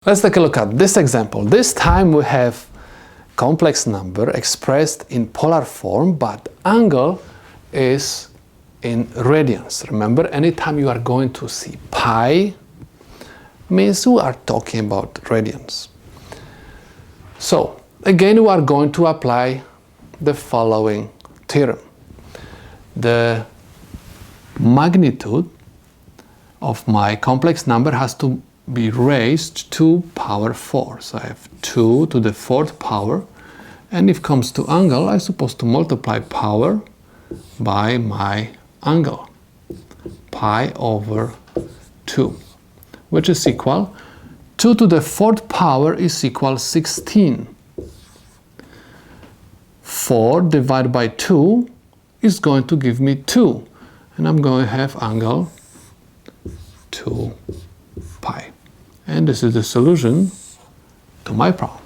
Let's take a look at this example. This time we have complex number expressed in polar form, but angle is in radians. Remember, anytime you are going to see pi, means we are talking about radians. So, again, we are going to apply the following theorem. The magnitude of my complex number has to be raised to power 4. So I have 2 to the 4th power, and if it comes to angle, I'm supposed to multiply power by my angle, pi over 2, which is equal 2 to the 4th power is equal 16. 4 divided by 2 is going to give me 2, and I'm going to have angle 2 pi. And this is the solution to my problem.